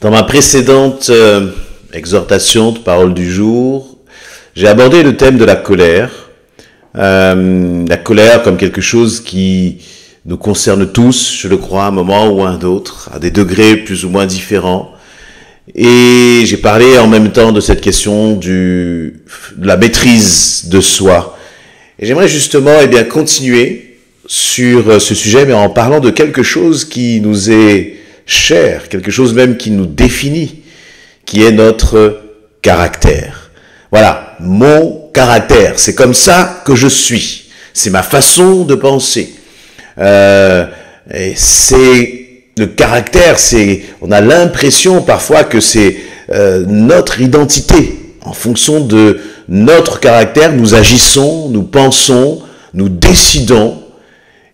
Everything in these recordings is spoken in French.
Dans ma précédente exhortation de parole du jour, j'ai abordé le thème de la colère. La colère comme quelque chose qui nous concerne tous, je le crois, à un moment ou à un autre, à des degrés plus ou moins différents. Et j'ai parlé en même temps de cette question de la maîtrise de soi. Et j'aimerais justement continuer sur ce sujet, mais en parlant de quelque chose qui nous est cher, quelque chose même qui nous définit, qui est notre caractère. Voilà, mon caractère, c'est comme ça que je suis. C'est ma façon de penser. Et c'est le caractère, on a l'impression parfois que c'est notre identité. En fonction de notre caractère, nous agissons, nous pensons, nous décidons.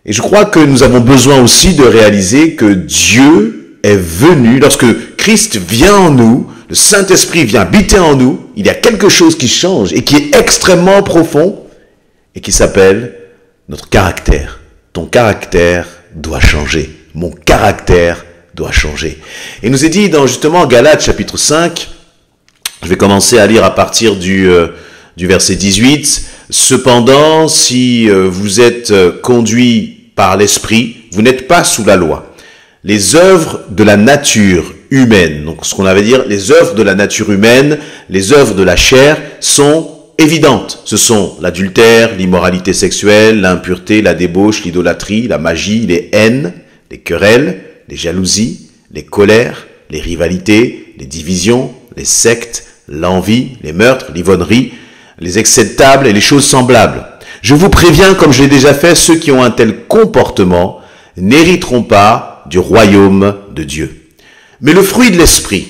Et je crois que nous avons besoin aussi de réaliser que Dieu est venu, lorsque Christ vient en nous, le Saint-Esprit vient habiter en nous, il y a quelque chose qui change et qui est extrêmement profond et qui s'appelle notre caractère. Ton caractère doit changer. Mon caractère doit changer. Et il nous est dit dans justement Galates chapitre 5, je vais commencer à lire à partir du verset 18. Cependant, si vous êtes conduits par l'Esprit, vous n'êtes pas sous la loi. Les œuvres de la nature humaine, donc ce qu'on avait dire, les œuvres de la nature humaine, les œuvres de la chair sont évidentes. Ce sont l'adultère, l'immoralité sexuelle, l'impureté, la débauche, l'idolâtrie, la magie, les haines, les querelles, les jalousies, les colères, les rivalités, les divisions, les sectes, l'envie, les meurtres, l'ivrognerie, les excès de table et les choses semblables. Je vous préviens, comme je l'ai déjà fait, ceux qui ont un tel comportement n'hériteront pas du royaume de Dieu. Mais le fruit de l'esprit,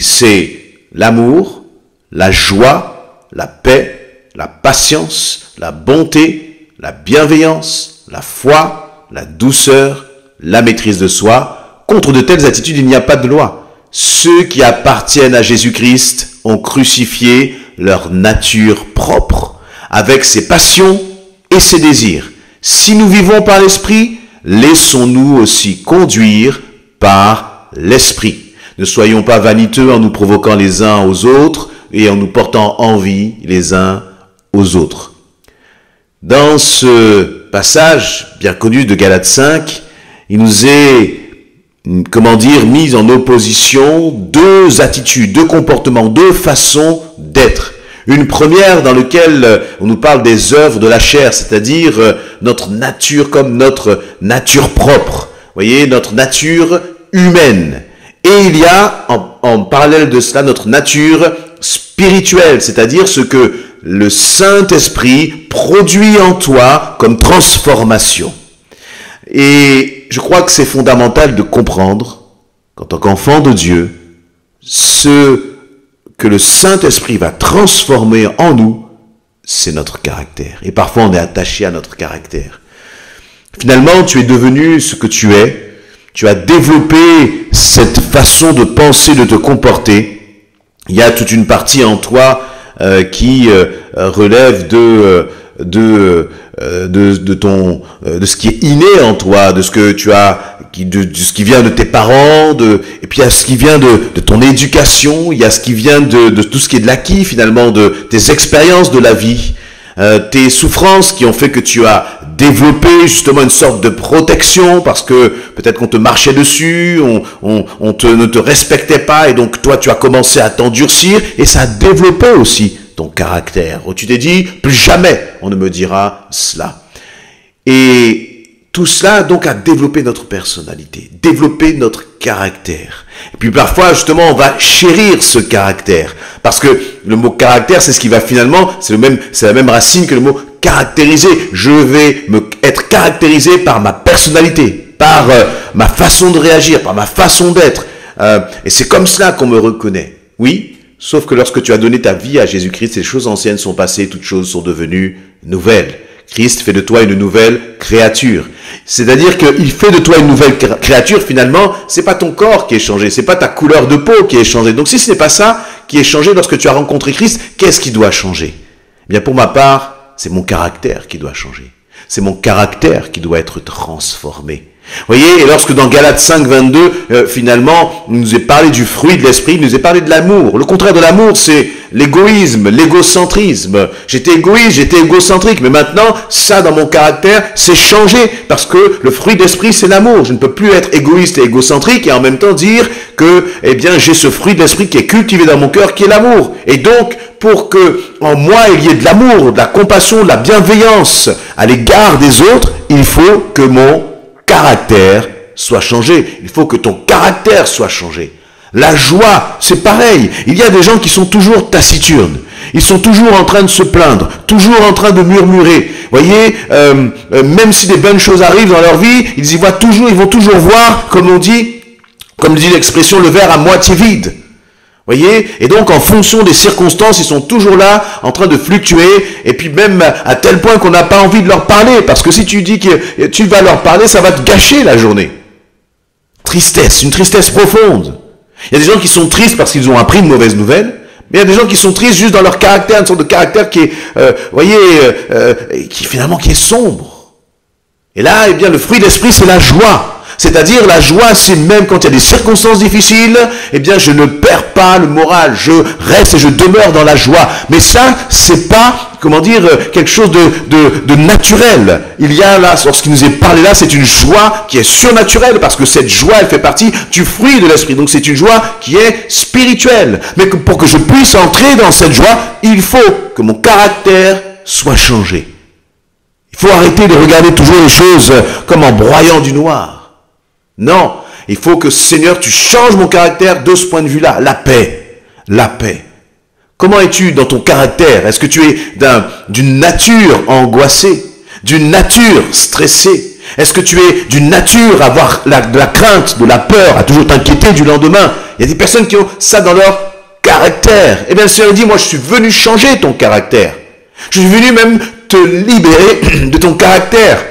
c'est l'amour, la joie, la paix, la patience, la bonté, la bienveillance, la foi, la douceur, la maîtrise de soi. Contre de telles attitudes, il n'y a pas de loi. Ceux qui appartiennent à Jésus-Christ ont crucifié leur nature propre avec ses passions et ses désirs. Si nous vivons par l'esprit, laissons-nous aussi conduire par l'esprit. Ne soyons pas vaniteux en nous provoquant les uns aux autres et en nous portant envie les uns aux autres. Dans ce passage bien connu de Galates 5, il nous est, mis en opposition deux attitudes, deux comportements, deux façons d'être. Une première dans laquelle on nous parle des œuvres de la chair, c'est-à-dire notre nature comme notre nature propre. Vous voyez, notre nature humaine. Et il y a, en parallèle de cela, notre nature spirituelle, c'est-à-dire ce que le Saint-Esprit produit en toi comme transformation. Et je crois que c'est fondamental de comprendre qu'en tant qu'enfant de Dieu, ce que le Saint-Esprit va transformer en nous, c'est notre caractère. Et parfois on est attaché à notre caractère. Finalement, tu es devenu ce que tu es. Tu as développé cette façon de penser, de te comporter. Il y a toute une partie en toi qui relève de ce qui est inné en toi, de ce que tu as, de ce qui vient de tes parents, et puis il y a ce qui vient de ton éducation, il y a ce qui vient de tout ce qui est de l'acquis finalement, de tes expériences de la vie, tes souffrances qui ont fait que tu as développé justement une sorte de protection parce que peut-être qu'on te marchait dessus, ne te respectait pas et donc toi tu as commencé à t'endurcir et ça a développé aussi ton caractère. Où tu t'es dit, plus jamais on ne me dira cela. Et tout cela donc a développé notre personnalité, développé notre caractère. Et puis parfois justement on va chérir ce caractère parce que le mot caractère c'est ce qui va finalement, c'est la même racine que le mot caractériser. Je vais être caractérisé par ma personnalité, par ma façon de réagir, par ma façon d'être. Et c'est comme cela qu'on me reconnaît. Oui, sauf que lorsque tu as donné ta vie à Jésus-Christ, les choses anciennes sont passées, toutes choses sont devenues nouvelles. Christ fait de toi une nouvelle créature. C'est-à-dire qu'il fait de toi une nouvelle créature, finalement, c'est pas ton corps qui est changé, c'est pas ta couleur de peau qui est changée. Donc si ce n'est pas ça qui est changé lorsque tu as rencontré Christ, qu'est-ce qui doit changer? Eh bien pour ma part, c'est mon caractère qui doit changer. C'est mon caractère qui doit être transformé. Voyez, et lorsque dans Galates 5, 22, finalement, il nous est parlé du fruit de l'esprit, il nous est parlé de l'amour. Le contraire de l'amour, c'est l'égoïsme, l'égocentrisme. J'étais égoïste, j'étais égocentrique, mais maintenant, ça dans mon caractère, c'est changé, parce que le fruit de l'esprit, c'est l'amour. Je ne peux plus être égoïste et égocentrique et en même temps dire que, eh bien, j'ai ce fruit de l'esprit qui est cultivé dans mon cœur, qui est l'amour. Et donc, pour que en moi il y ait de l'amour, de la compassion, de la bienveillance à l'égard des autres, il faut que mon caractère soit changé. Il faut que ton caractère soit changé. La joie, c'est pareil. Il y a des gens qui sont toujours taciturnes. Ils sont toujours en train de se plaindre, toujours en train de murmurer. Voyez, même si des bonnes choses arrivent dans leur vie, ils vont toujours voir, comme dit l'expression, le verre à moitié vide. Voyez, et donc en fonction des circonstances, ils sont toujours là, en train de fluctuer, et puis même à tel point qu'on n'a pas envie de leur parler, parce que si tu dis que tu vas leur parler, ça va te gâcher la journée. Tristesse, une tristesse profonde. Il y a des gens qui sont tristes parce qu'ils ont appris une mauvaise nouvelle, mais il y a des gens qui sont tristes juste dans leur caractère, une sorte de caractère qui est, qui est sombre. Et là, eh bien, le fruit d'esprit, c'est la joie. C'est-à-dire, la joie, c'est même quand il y a des circonstances difficiles, eh bien, je ne perds pas le moral, je reste et je demeure dans la joie. Mais ça, c'est pas, quelque chose de naturel. Il y a là, lorsqu'il nous est parlé là, c'est une joie qui est surnaturelle, parce que cette joie, elle fait partie du fruit de l'esprit. Donc, c'est une joie qui est spirituelle. Mais pour que je puisse entrer dans cette joie, il faut que mon caractère soit changé. Il faut arrêter de regarder toujours les choses comme en broyant du noir. Non, il faut que, Seigneur, tu changes mon caractère de ce point de vue-là. La paix. La paix. Comment es-tu dans ton caractère? Est-ce que tu es d'une nature angoissée? D'une nature stressée? Est-ce que tu es d'une nature à avoir de la crainte, de la peur, à toujours t'inquiéter du lendemain? Il y a des personnes qui ont ça dans leur caractère. Eh bien, le Seigneur dit, moi, je suis venu changer ton caractère. Je suis venu même te libérer de ton caractère.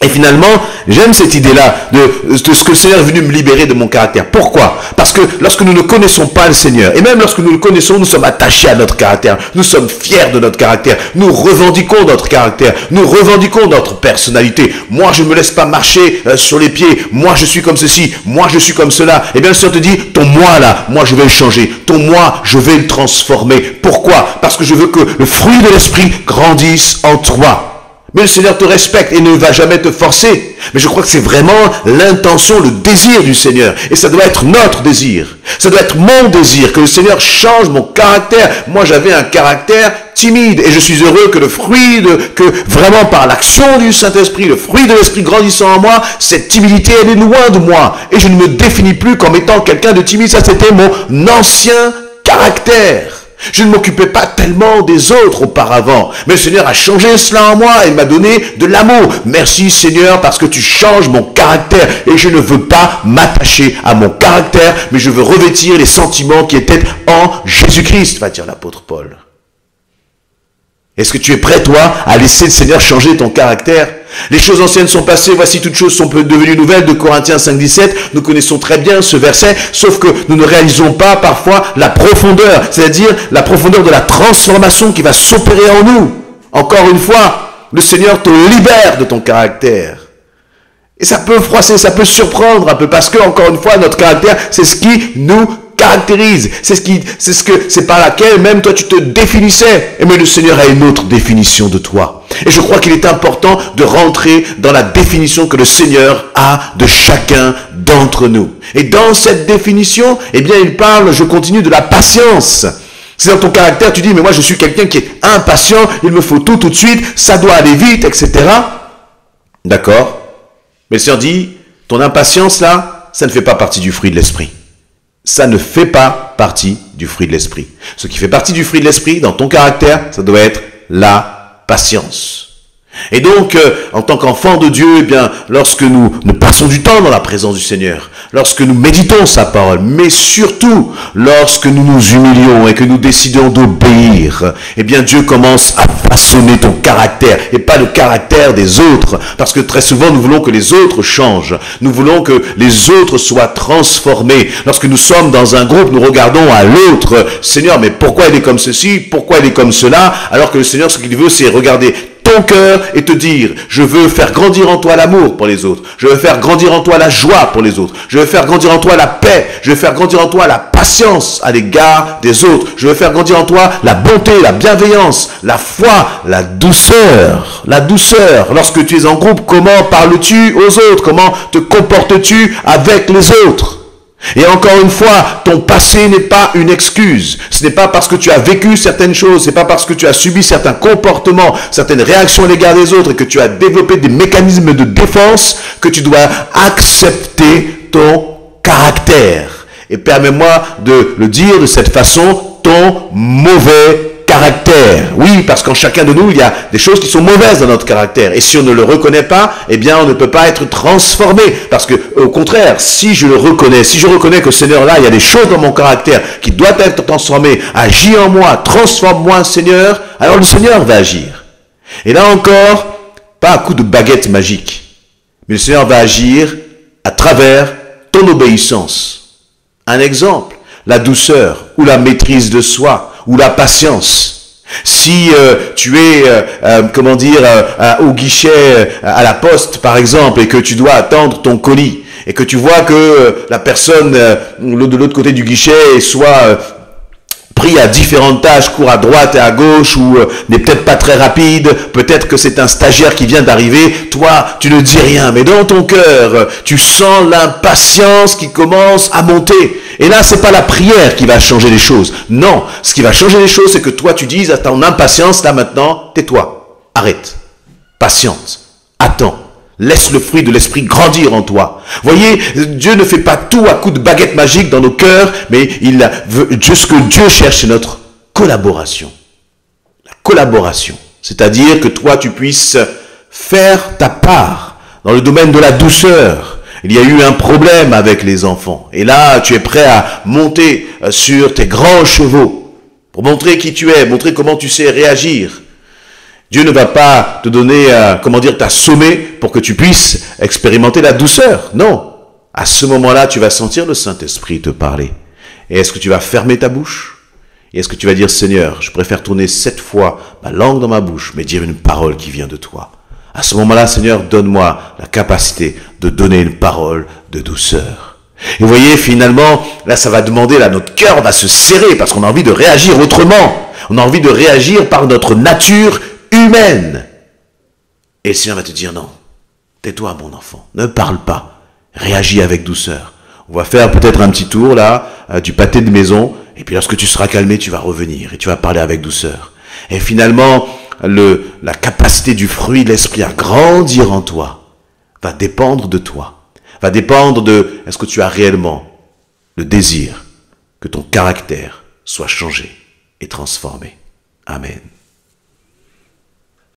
Et finalement, j'aime cette idée-là de ce que le Seigneur est venu me libérer de mon caractère. Pourquoi? Parce que lorsque nous ne connaissons pas le Seigneur, et même lorsque nous le connaissons, nous sommes attachés à notre caractère. Nous sommes fiers de notre caractère. Nous revendiquons notre caractère. Nous revendiquons notre personnalité. Moi, je ne me laisse pas marcher sur les pieds. Moi, je suis comme ceci. Moi, je suis comme cela. Et bien, le Seigneur te dit, ton moi là, moi, je vais le changer. Ton moi, je vais le transformer. Pourquoi? Parce que je veux que le fruit de l'esprit grandisse en toi. Mais le Seigneur te respecte et ne va jamais te forcer. Mais je crois que c'est vraiment l'intention, le désir du Seigneur. Et ça doit être notre désir. Ça doit être mon désir, que le Seigneur change mon caractère. Moi, j'avais un caractère timide. Et je suis heureux que que vraiment par l'action du Saint-Esprit, le fruit de l'Esprit grandissant en moi, cette timidité, elle est loin de moi. Et je ne me définis plus comme étant quelqu'un de timide. Ça, c'était mon ancien caractère. Je ne m'occupais pas tellement des autres auparavant. Mais le Seigneur a changé cela en moi et m'a donné de l'amour. Merci Seigneur parce que tu changes mon caractère. Et je ne veux pas m'attacher à mon caractère, mais je veux revêtir les sentiments qui étaient en Jésus-Christ, va dire l'apôtre Paul. Est-ce que tu es prêt, toi, à laisser le Seigneur changer ton caractère? Les choses anciennes sont passées, voici toutes choses sont devenues nouvelles, de Corinthiens 5, 17. Nous connaissons très bien ce verset, sauf que nous ne réalisons pas parfois la profondeur, c'est-à-dire la profondeur de la transformation qui va s'opérer en nous. Encore une fois, le Seigneur te libère de ton caractère. Et ça peut froisser, ça peut surprendre un peu, parce que, encore une fois, notre caractère, c'est ce qui nous caractérise. C'est par laquelle même toi tu te définissais. Mais le Seigneur a une autre définition de toi. Et je crois qu'il est important de rentrer dans la définition que le Seigneur a de chacun d'entre nous. Et dans cette définition, eh bien, il parle, je continue, de la patience. C'est dans ton caractère, tu dis, mais moi je suis quelqu'un qui est impatient, il me faut tout de suite, ça doit aller vite, etc. D'accord? Mais le Seigneur dit, ton impatience là, ça ne fait pas partie du fruit de l'esprit. Ça ne fait pas partie du fruit de l'esprit. Ce qui fait partie du fruit de l'esprit, dans ton caractère, ça doit être la patience. Et donc, en tant qu'enfant de Dieu, eh bien, lorsque nous passons du temps dans la présence du Seigneur, lorsque nous méditons sa parole, mais surtout lorsque nous nous humilions et que nous décidons d'obéir, eh bien, Dieu commence à façonner ton caractère et pas le caractère des autres. Parce que très souvent, nous voulons que les autres changent. Nous voulons que les autres soient transformés. Lorsque nous sommes dans un groupe, nous regardons à l'autre. Seigneur, mais pourquoi il est comme ceci? Pourquoi il est comme cela? Alors que le Seigneur, ce qu'il veut, c'est regarder ton cœur et te dire, je veux faire grandir en toi l'amour pour les autres. Je veux faire grandir en toi la joie pour les autres. Je veux faire grandir en toi la paix. Je veux faire grandir en toi la patience à l'égard des autres. Je veux faire grandir en toi la bonté, la bienveillance, la foi, la douceur. La douceur. Lorsque tu es en groupe, comment parles-tu aux autres? Comment te comportes-tu avec les autres? Et encore une fois, ton passé n'est pas une excuse. Ce n'est pas parce que tu as vécu certaines choses, ce n'est pas parce que tu as subi certains comportements, certaines réactions à l'égard des autres et que tu as développé des mécanismes de défense que tu dois accepter ton caractère. Et permets-moi de le dire de cette façon, ton mauvais caractère. Oui, parce qu'en chacun de nous, il y a des choses qui sont mauvaises dans notre caractère. Et si on ne le reconnaît pas, eh bien, on ne peut pas être transformé. Parce que, au contraire, si je le reconnais, si je reconnais que Seigneur, là, il y a des choses dans mon caractère qui doivent être transformées, agis en moi, transforme-moi, Seigneur, alors le Seigneur va agir. Et là encore, pas à coup de baguette magique, mais le Seigneur va agir à travers ton obéissance. Un exemple, la douceur ou la maîtrise de soi, ou la patience. Si tu es, au guichet à la poste, par exemple, et que tu dois attendre ton colis, et que tu vois que la personne de l'autre côté du guichet soit pris à différentes tâches, court à droite et à gauche, ou n'est peut-être pas très rapide, peut-être que c'est un stagiaire qui vient d'arriver, toi, tu ne dis rien, mais dans ton cœur, tu sens l'impatience qui commence à monter. Et là, c'est pas la prière qui va changer les choses. Non, ce qui va changer les choses, c'est que toi, tu dises à ton impatience, là maintenant, tais-toi, arrête, patiente, attends. Laisse le fruit de l'esprit grandir en toi. Voyez, Dieu ne fait pas tout à coup de baguette magique dans nos cœurs, mais ce que Dieu cherche, c'est notre collaboration. La collaboration. C'est-à-dire que toi, tu puisses faire ta part dans le domaine de la douceur. Il y a eu un problème avec les enfants. Et là, tu es prêt à monter sur tes grands chevaux pour montrer qui tu es, montrer comment tu sais réagir. Dieu ne va pas te donner, t'assommer pour que tu puisses expérimenter la douceur. Non. À ce moment-là, tu vas sentir le Saint-Esprit te parler. Et est-ce que tu vas fermer ta bouche? Et est-ce que tu vas dire, Seigneur, je préfère tourner 7 fois ma langue dans ma bouche, mais dire une parole qui vient de toi. À ce moment-là, Seigneur, donne-moi la capacité de donner une parole de douceur. Et vous voyez, finalement, là, ça va demander, là, notre cœur va se serrer parce qu'on a envie de réagir autrement. On a envie de réagir par notre nature humaine. Et le Seigneur va te dire non, tais-toi mon enfant, ne parle pas, réagis avec douceur. On va faire peut-être un petit tour là, du pâté de maison, et puis lorsque tu seras calmé, tu vas revenir et tu vas parler avec douceur. Et finalement, la capacité du fruit de l'esprit à grandir en toi va dépendre de toi, va dépendre de est-ce que tu as réellement le désir que ton caractère soit changé et transformé. Amen.